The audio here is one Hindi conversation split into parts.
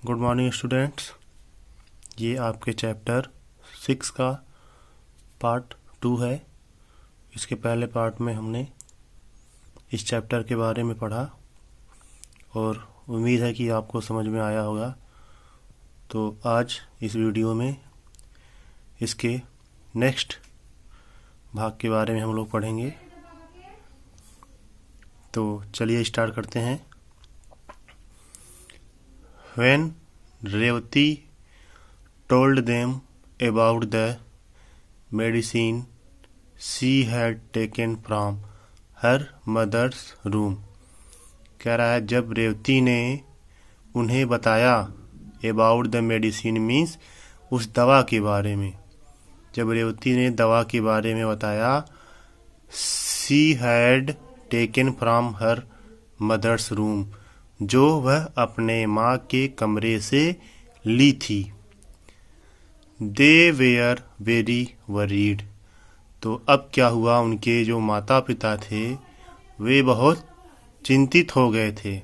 Good morning students. ये आपके चैप्टर 6 का पार्ट 2 है। इसके पहले पार्ट में हमने इस चैप्टर के बारे में पढ़ा और उम्मीद है कि आपको समझ में आया होगा। तो आज इस वीडियो में इसके नेक्स्ट भाग के बारे में हम लोग पढ़ेंगे। तो चलिए स्टार्ट करते हैं। When Revati told them about the medicine she had taken from her mother's room, कह रहा है जब रेवती ने उन्हें बताया about the medicine means उस दवा के बारे में। जब रेवती ने दवा के बारे में बताया she had taken from her mother's room, जो वह अपने माँ के कमरे से ली थी। They were very worried, तो अब क्या हुआ, उनके जो माता पिता थे वे बहुत चिंतित हो गए थे।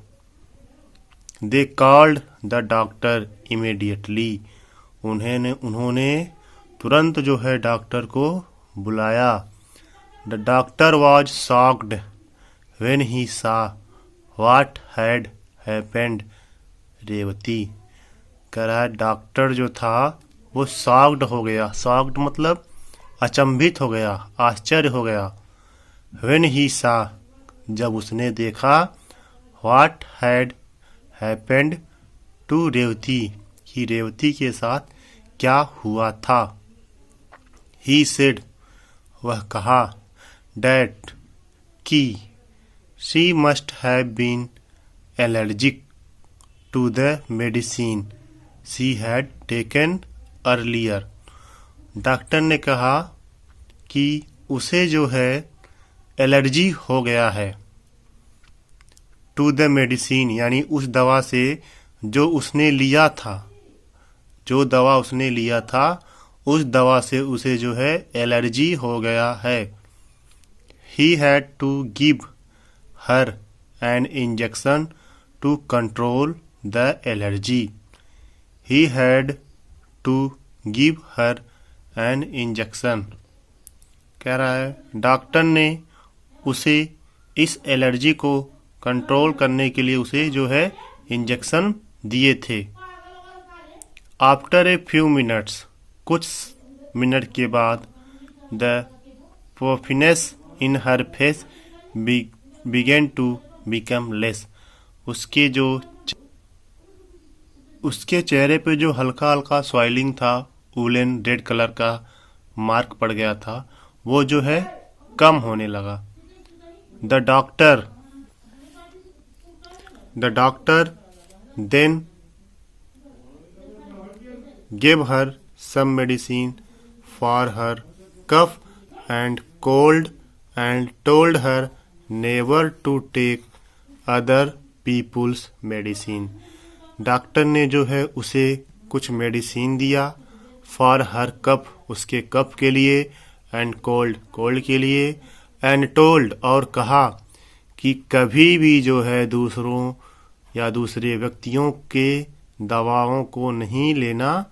They called the doctor immediately, उन्होंने तुरंत जो है डॉक्टर को बुलाया। The doctor was shocked when he saw what had happened. Revati कह रहा है डॉक्टर जो था वो शॉक्ड हो गया। शॉक्ड मतलब अचंभित हो गया, आश्चर्य हो गया। When he saw, जब उसने देखा what had happened to Revati, कि रेवती के साथ क्या हुआ था। He said, वह कहा that कि she must have been allergic to the medicine she had taken earlier. Doctor ने कहा कि उसे जो है एलर्जी हो गया है। टू द मेडिसिन यानी उस दवा से जो उसने लिया था, जो दवा उसने लिया था उस दवा से उसे जो है एलर्जी हो गया है। He had to give her an injection to control the allergy. He had to give her an injection. कह रहा है डॉक्टर ने उसे इस एलर्जी को कंट्रोल करने के लिए उसे जो है इंजेक्शन दिए थे। आफ्टर ए फ्यू मिनट्स, कुछ मिनट के बाद, the puffiness in her face began to become less, उसके चेहरे पे जो हल्का हल्का स्वेलिंग था, वुलन रेड कलर का मार्क पड़ गया था, वो जो है कम होने लगा। The doctor then give her some medicine for her cough and cold and told her never to take other people's medicine. Doctor ने जो है उसे कुछ मेडिसिन दिया, फॉर हर कफ, उसके कफ के लिए, एंड कोल्ड के लिए, एंड टोल्ड, और कहा कि कभी भी जो है दूसरों या दूसरे व्यक्तियों के दवाओं को नहीं लेना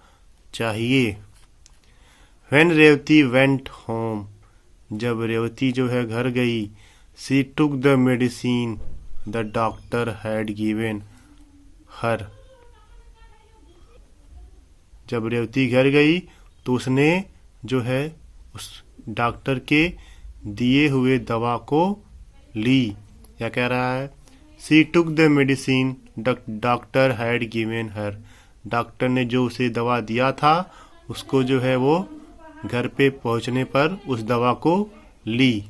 चाहिए। When रेवती वेंट होम, जब रेवती जो है घर गई, she took the medicine the doctor had given her, जब रेवती घर गई तो उसने जो है उस डॉक्टर के दिए हुए दवा को ली। क्या कह रहा है, she took the medicine doctor had given her, doctor ने जो उसे दवा दिया था उसको जो है वो घर पे पहुंचने पर उस दवा को ली।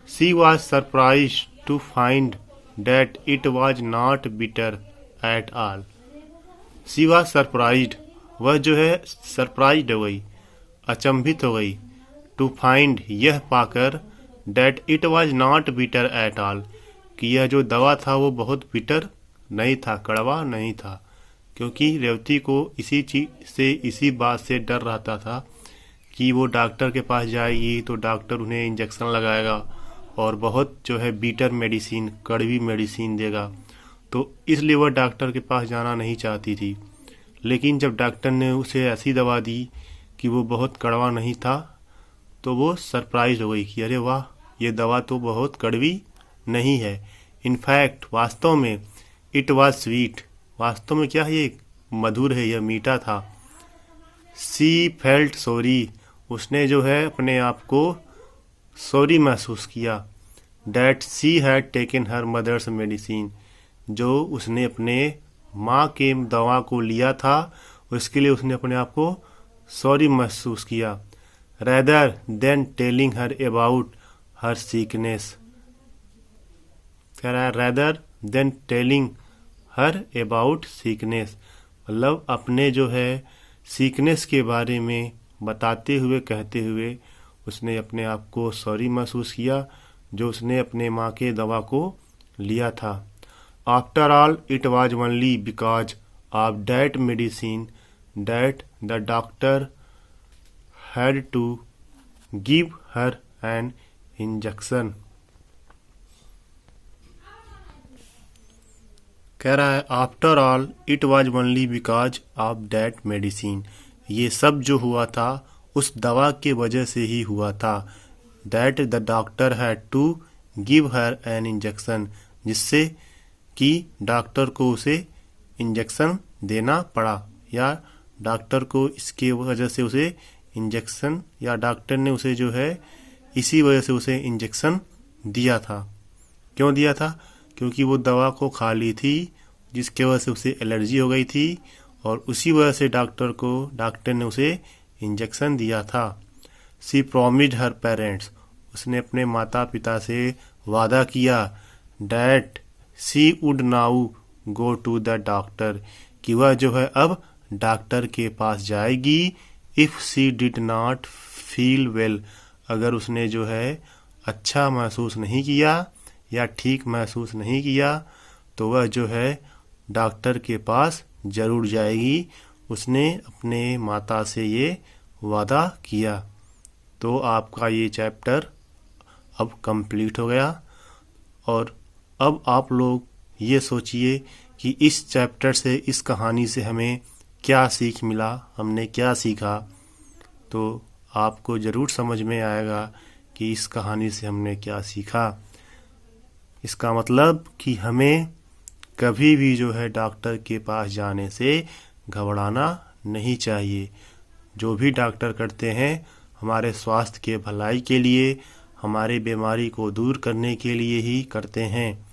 She was surprise to find that it was not bitter at all. She was surprised, वह जो है सरप्राइज्ड हो गई, अचंभित हो गई। टू फाइंड, यह पाकर, that it was not bitter at all, कि यह जो दवा था वो बहुत बिटर नहीं था, कड़वा नहीं था। क्योंकि रेवती को इसी चीज से, इसी बात से डर रहता था कि वो डॉक्टर के पास जाएगी तो डॉक्टर उन्हें इंजेक्शन लगाएगा और बहुत जो है बीटर मेडिसिन, कड़वी मेडिसिन देगा। तो इसलिए वह डॉक्टर के पास जाना नहीं चाहती थी। लेकिन जब डॉक्टर ने उसे ऐसी दवा दी कि वो बहुत कड़वा नहीं था, तो वो सरप्राइज हो गई कि अरे वाह, ये दवा तो बहुत कड़वी नहीं है। इनफैक्ट वास्तव में इट वाज स्वीट, वास्तव में क्या है, ये मधुर है, यह मीठा था। सी फेल्ट सॉरी, उसने जो है अपने आप को सॉरी महसूस किया। That she had taken her mother's medicine, जो उसने अपने माँ के दवा को लिया था, उसके लिए उसने अपने आप को सॉरी महसूस किया। Rather than telling her about her sickness, कह रहा है rather than telling her about sickness, मतलब अपने जो है सीकनेस के बारे में बताते हुए कहते हुए उसने अपने आप को सॉरी महसूस किया, जो उसने अपने माँ के दवा को लिया था। After all it was only because of that medicine that the doctor had to give her an injection. कह रहा है after all it was only because of that medicine, ये सब जो हुआ था उस दवा के वजह से ही हुआ था। That the doctor had to give her an injection, जिससे कि डॉक्टर को उसे इंजेक्शन देना पड़ा, या डॉक्टर को इसके वजह से उसे इंजेक्शन, या डॉक्टर ने उसे जो है इसी वजह से उसे इंजेक्शन दिया था। क्यों दिया था? क्योंकि वो दवा को खा ली थी, जिसके वजह से उसे एलर्जी हो गई थी, और उसी वजह से डॉक्टर ने उसे इंजेक्शन दिया था। सी प्रॉमिस्ड हर पेरेंट्स, उसने अपने माता पिता से वादा किया। That she would now go to the doctor, कि वह जो है अब डॉक्टर के पास जाएगी। If she did not feel well, अगर उसने जो है अच्छा महसूस नहीं किया या ठीक महसूस नहीं किया, तो वह जो है डॉक्टर के पास जरूर जाएगी। उसने अपने माता से ये वादा किया। तो आपका ये चैप्टर अब कंप्लीट हो गया। और अब आप लोग ये सोचिए कि इस चैप्टर से, इस कहानी से हमें क्या सीख मिला, हमने क्या सीखा। तो आपको ज़रूर समझ में आएगा कि इस कहानी से हमने क्या सीखा। इसका मतलब कि हमें कभी भी जो है डॉक्टर के पास जाने से घबराना नहीं चाहिए। जो भी डॉक्टर करते हैं हमारे स्वास्थ्य के भलाई के लिए, हमारे बीमारी को दूर करने के लिए ही करते हैं।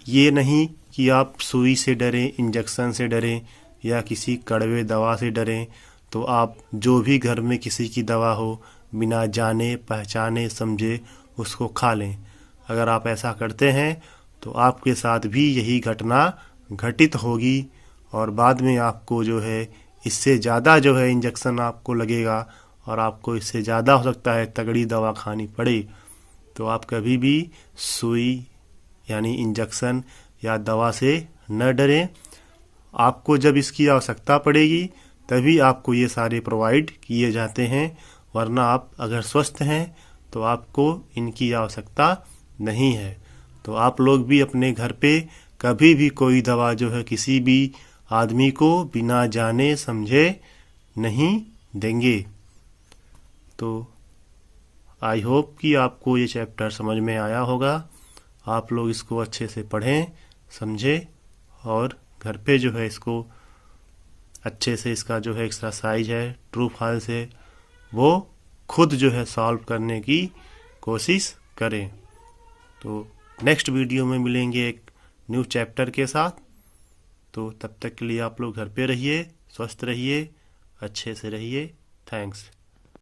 ये नहीं कि आप सुई से डरें, इंजेक्शन से डरें या किसी कड़वे दवा से डरें। तो आप जो भी घर में किसी की दवा हो, बिना जाने पहचाने समझे उसको खा लें। अगर आप ऐसा करते हैं तो आपके साथ भी यही घटना घटित होगी, और बाद में आपको जो है इससे ज़्यादा जो है इंजेक्शन आपको लगेगा, और आपको इससे ज़्यादा हो सकता है तगड़ी दवा खानी पड़े। तो आप कभी भी सुई यानी इंजेक्शन या दवा से न डरें। आपको जब इसकी आवश्यकता पड़ेगी तभी आपको ये सारे प्रोवाइड किए जाते हैं, वरना आप अगर स्वस्थ हैं तो आपको इनकी आवश्यकता नहीं है। तो आप लोग भी अपने घर पे कभी भी कोई दवा जो है किसी भी आदमी को बिना जाने समझे नहीं देंगे। तो आई होप कि आपको ये चैप्टर समझ में आया होगा। आप लोग इसको अच्छे से पढ़ें, समझें, और घर पे जो है इसको अच्छे से, इसका जो है एक्सरसाइज है ट्रू फॉल्स है, वो खुद जो है सॉल्व करने की कोशिश करें। तो नेक्स्ट वीडियो में मिलेंगे एक न्यू चैप्टर के साथ। तो तब तक के लिए आप लोग घर पे रहिए, स्वस्थ रहिए, अच्छे से रहिए। थैंक्स।